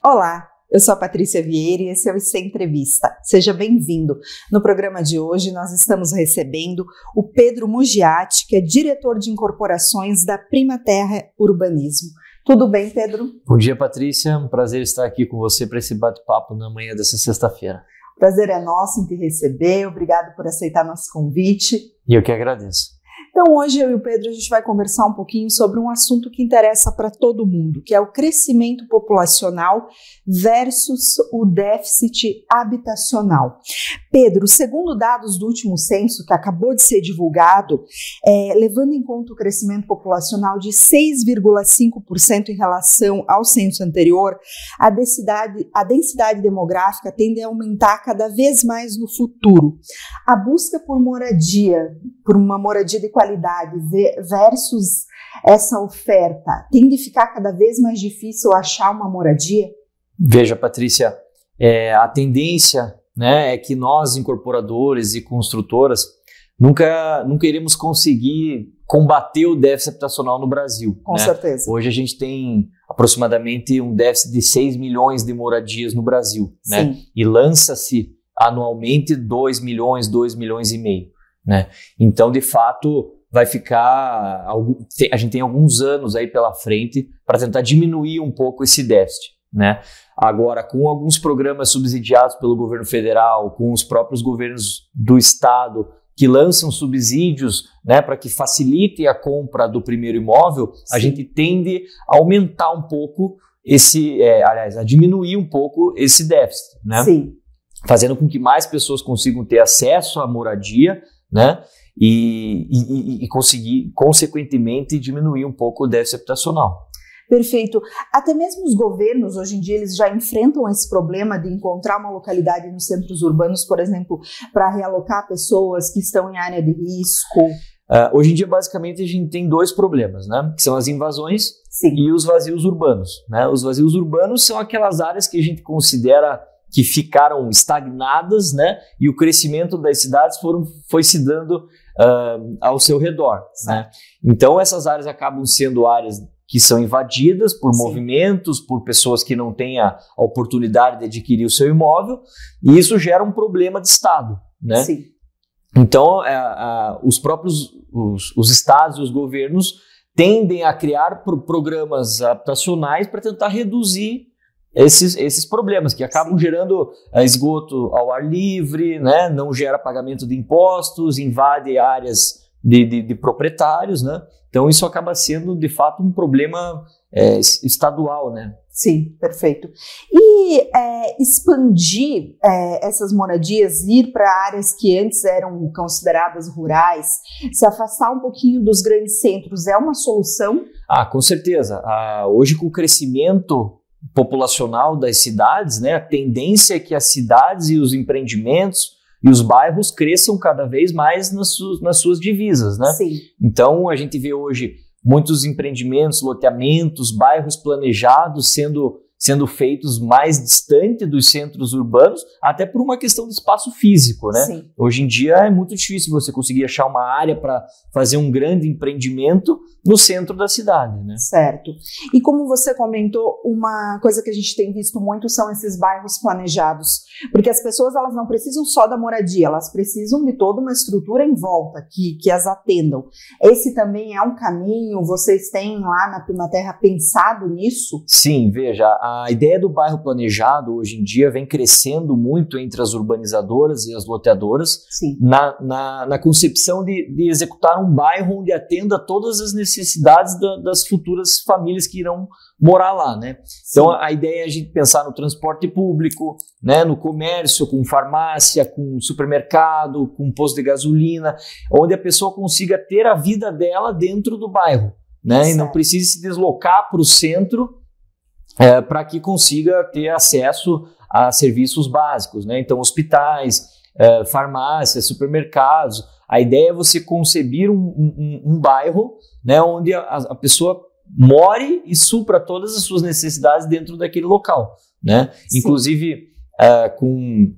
Olá, eu sou a Patrícia Vieira e esse é o IC Entrevista. Seja bem-vindo. No programa de hoje nós estamos recebendo o Pedro Mugiati, que é diretor de incorporações da Prima Terra Urbanismo. Tudo bem, Pedro? Bom dia, Patrícia. Um prazer estar aqui com você para esse bate-papo na manhã dessa sexta-feira. O prazer é nosso em te receber. Obrigado por aceitar nosso convite. E eu que agradeço. Então, hoje eu e o Pedro a gente vai conversar um pouquinho sobre um assunto que interessa para todo mundo, que é o crescimento populacional versus o déficit habitacional. Pedro, segundo dados do último censo, que acabou de ser divulgado, levando em conta o crescimento populacional de 6,5% em relação ao censo anterior, a densidade demográfica tende a aumentar cada vez mais no futuro. A busca por moradia, por uma moradia de qualidade versus essa oferta, tem de ficar cada vez mais difícil achar uma moradia? Veja, Patrícia, a tendência, né, é que nós, incorporadores e construtoras, nunca iremos conseguir combater o déficit habitacional no Brasil. Com certeza. Hoje a gente tem aproximadamente um déficit de 6 milhões de moradias no Brasil, né? E lança-se anualmente 2 milhões e meio. Né? Então, de fato, vai ficar. A gente tem alguns anos aí pela frente para tentar diminuir um pouco esse déficit. Né? Agora, com alguns programas subsidiados pelo governo federal, com os próprios governos do estado que lançam subsídios, né, para que facilitem a compra do primeiro imóvel, a gente tende a aumentar um pouco a diminuir um pouco esse déficit, né? Sim. Fazendo com que mais pessoas consigam ter acesso à moradia, né? E conseguir, consequentemente, diminuir um pouco o déficit habitacional. Perfeito. Até mesmo os governos, hoje em dia, eles já enfrentam esse problema de encontrar uma localidade nos centros urbanos, por exemplo, para realocar pessoas que estão em área de risco. Hoje em dia, basicamente, a gente tem dois problemas, né? Que são as invasões Sim. E os vazios urbanos. Né? Os vazios urbanos são aquelas áreas que a gente considera que ficaram estagnadas, né? E o crescimento das cidades foi se dando ao seu redor. Né? Então, essas áreas acabam sendo áreas que são invadidas por movimentos, por pessoas que não têm a oportunidade de adquirir o seu imóvel, e isso gera um problema de Estado. Né? Sim. Então, os próprios os estados e os governos tendem a criar programas habitacionais para tentar reduzir esses problemas, que acabam gerando esgoto ao ar livre, né? Não gera pagamento de impostos, invade áreas de proprietários, né? Então isso acaba sendo, de fato, um problema estadual, né? Sim, perfeito. E expandir essas moradias, ir para áreas que antes eram consideradas rurais, se afastar um pouquinho dos grandes centros, é uma solução? Com certeza. Hoje, com o crescimento populacional das cidades, né, a tendência é que as cidades e os empreendimentos e os bairros cresçam cada vez mais nas suas divisas, né? Sim. Então a gente vê hoje muitos empreendimentos, loteamentos, bairros planejados sendo feitos mais distante dos centros urbanos, até por uma questão de espaço físico, né? Sim. Hoje em dia é muito difícil você conseguir achar uma área para fazer um grande empreendimento no centro da cidade, né? Certo. E como você comentou, uma coisa que a gente tem visto muito são esses bairros planejados, porque as pessoas elas não precisam só da moradia, elas precisam de toda uma estrutura em volta que as atendam. Esse também é um caminho, vocês têm lá na Prima Terra pensado nisso? Sim, veja, a ideia do bairro planejado hoje em dia vem crescendo muito entre as urbanizadoras e as loteadoras. Sim. Na concepção de executar um bairro onde atenda todas as necessidades das futuras famílias que irão morar lá, né? Então a ideia é a gente pensar no transporte público, né, no comércio, com farmácia, com supermercado, com posto de gasolina, onde a pessoa consiga ter a vida dela dentro do bairro, né? E não precise se deslocar para o centro para que consiga ter acesso a serviços básicos, né? Então, hospitais, farmácias, supermercados. A ideia é você conceber um bairro, né, onde a pessoa more e supra todas as suas necessidades dentro daquele local, né? Inclusive com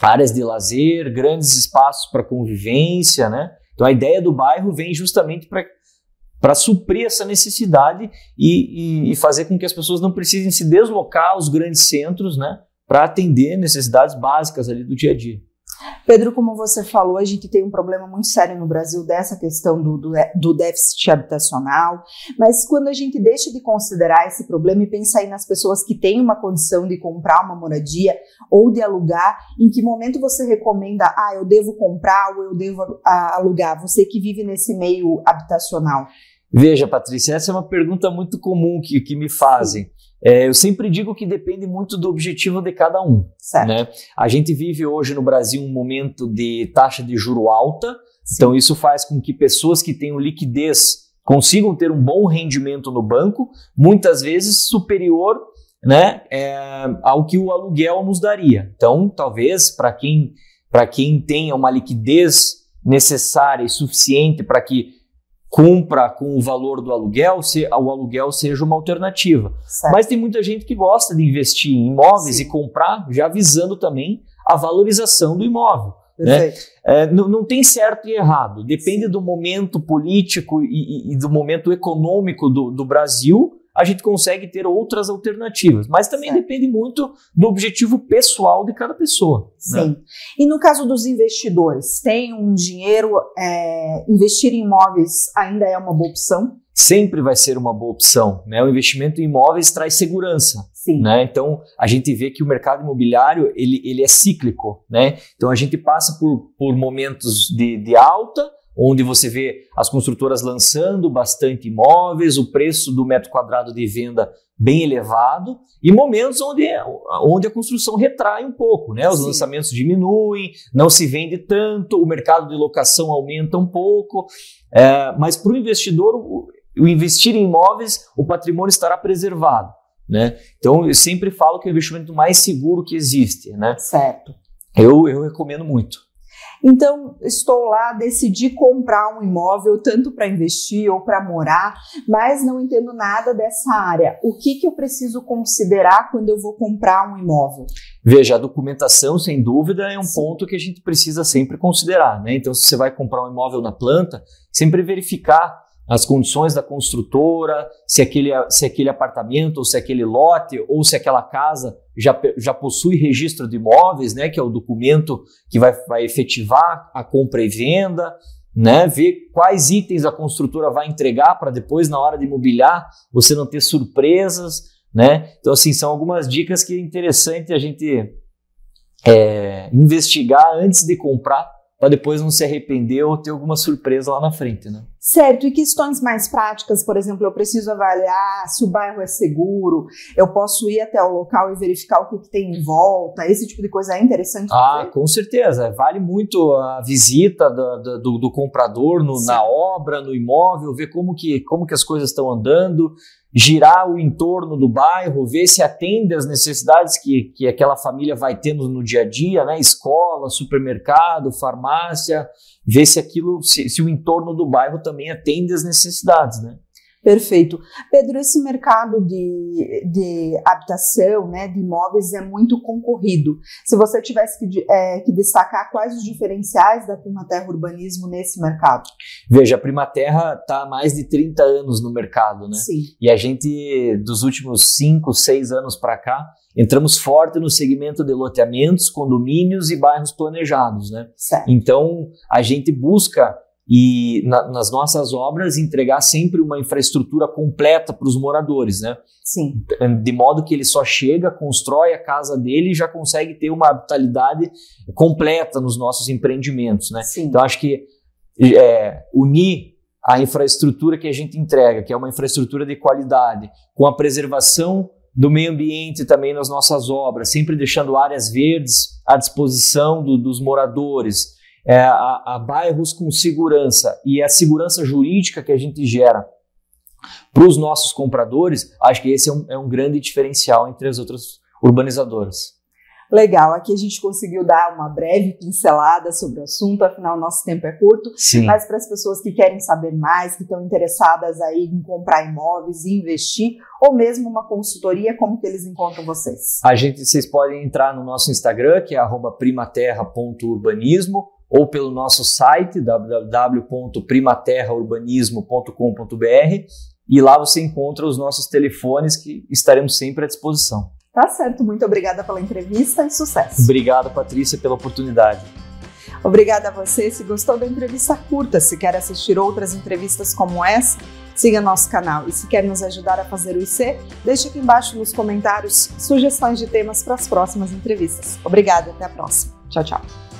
áreas de lazer, grandes espaços para convivência, né? Então, a ideia do bairro vem justamente para suprir essa necessidade e fazer com que as pessoas não precisem se deslocar aos grandes centros, né, para atender necessidades básicas ali do dia a dia. Pedro, como você falou, a gente tem um problema muito sério no Brasil dessa questão do déficit habitacional, mas quando a gente deixa de considerar esse problema e pensa aí nas pessoas que têm uma condição de comprar uma moradia ou de alugar, em que momento você recomenda, eu devo comprar ou eu devo alugar, você que vive nesse meio habitacional? Veja, Patrícia, essa é uma pergunta muito comum que me fazem. Eu sempre digo que depende muito do objetivo de cada um. Certo. Né? A gente vive hoje no Brasil um momento de taxa de juro alta, então isso faz com que pessoas que tenham liquidez consigam ter um bom rendimento no banco, muitas vezes superior, né, ao que o aluguel nos daria. Então, talvez, para quem tenha uma liquidez necessária e suficiente para que cumpra com o valor do aluguel, o aluguel seja uma alternativa. Certo. Mas tem muita gente que gosta de investir em imóveis e comprar, já visando também a valorização do imóvel. Né? Não tem certo e errado, depende do momento político e do momento econômico do Brasil, a gente consegue ter outras alternativas, mas também depende muito do objetivo pessoal de cada pessoa. Sim. Né? E no caso dos investidores, tem um dinheiro, investir em imóveis ainda é uma boa opção? Sempre vai ser uma boa opção, né? O investimento em imóveis traz segurança. Sim. Né? Então, a gente vê que o mercado imobiliário ele é cíclico. Né? Então, a gente passa por momentos de alta, onde você vê as construtoras lançando bastante imóveis, o preço do metro quadrado de venda bem elevado, e momentos onde a construção retrai um pouco, né? Os Sim. lançamentos diminuem, não se vende tanto, o mercado de locação aumenta um pouco, mas para o investidor, o investir em imóveis, o patrimônio estará preservado. Né? Então, eu sempre falo que é o investimento mais seguro que existe. Né? Certo. Eu recomendo muito. Então, estou lá, decidi comprar um imóvel, tanto para investir ou para morar, mas não entendo nada dessa área. O que eu preciso considerar quando eu vou comprar um imóvel? Veja, a documentação, sem dúvida, é um ponto que a gente precisa sempre considerar. Né? Então, se você vai comprar um imóvel na planta, sempre verificar as condições da construtora, se aquele apartamento, ou se aquele lote, ou se aquela casa já possui registro de imóveis, né, que é o documento que vai efetivar a compra e venda, né, ver quais itens a construtora vai entregar para depois, na hora de mobiliar, você não ter surpresas. Né? Então, assim, são algumas dicas que é interessante a gente investigar antes de comprar, para depois não se arrepender ou ter alguma surpresa lá na frente, né? Certo, e questões mais práticas, por exemplo, eu preciso avaliar se o bairro é seguro, eu posso ir até o local e verificar o que tem em volta, esse tipo de coisa é interessante fazer? Com certeza, vale muito a visita do comprador na obra, no imóvel, ver como que as coisas estão andando, girar o entorno do bairro, ver se atende às necessidades que aquela família vai tendo no dia a dia, né? Escola, supermercado, farmácia, ver se o entorno do bairro também atende às necessidades, né? Perfeito. Pedro, esse mercado de habitação, né, de imóveis é muito concorrido. Se você tivesse que destacar quais os diferenciais da Primaterra Urbanismo nesse mercado? Veja, a Primaterra está há mais de 30 anos no mercado, né? Sim. E a gente, dos últimos 5, 6 anos para cá, entramos forte no segmento de loteamentos, condomínios e bairros planejados, né? Certo. Então, a gente busca nas nossas obras entregar sempre uma infraestrutura completa para os moradores, né? Sim. De modo que ele só chega, constrói a casa dele e já consegue ter uma habitabilidade completa nos nossos empreendimentos, né? Sim. Então, acho que unir a infraestrutura que a gente entrega, que é uma infraestrutura de qualidade, com a preservação do meio ambiente também nas nossas obras, sempre deixando áreas verdes à disposição dos moradores, a bairros com segurança e a segurança jurídica que a gente gera para os nossos compradores, acho que esse é um grande diferencial entre as outras urbanizadoras. Legal, aqui a gente conseguiu dar uma breve pincelada sobre o assunto, afinal nosso tempo é curto. Sim. Mas para as pessoas que querem saber mais, que estão interessadas aí em comprar imóveis e investir, ou mesmo uma consultoria, como que eles encontram vocês? Vocês podem entrar no nosso Instagram, que é @primaterra.urbanismo, ou pelo nosso site www.primaterraurbanismo.com.br e lá você encontra os nossos telefones que estaremos sempre à disposição. Tá certo, muito obrigada pela entrevista e sucesso. Obrigado, Patrícia, pela oportunidade. Obrigada a você. Se gostou da entrevista, curta. Se quer assistir outras entrevistas como essa, siga nosso canal. E se quer nos ajudar a fazer o IC, deixe aqui embaixo nos comentários sugestões de temas para as próximas entrevistas. Obrigada, até a próxima. Tchau, tchau.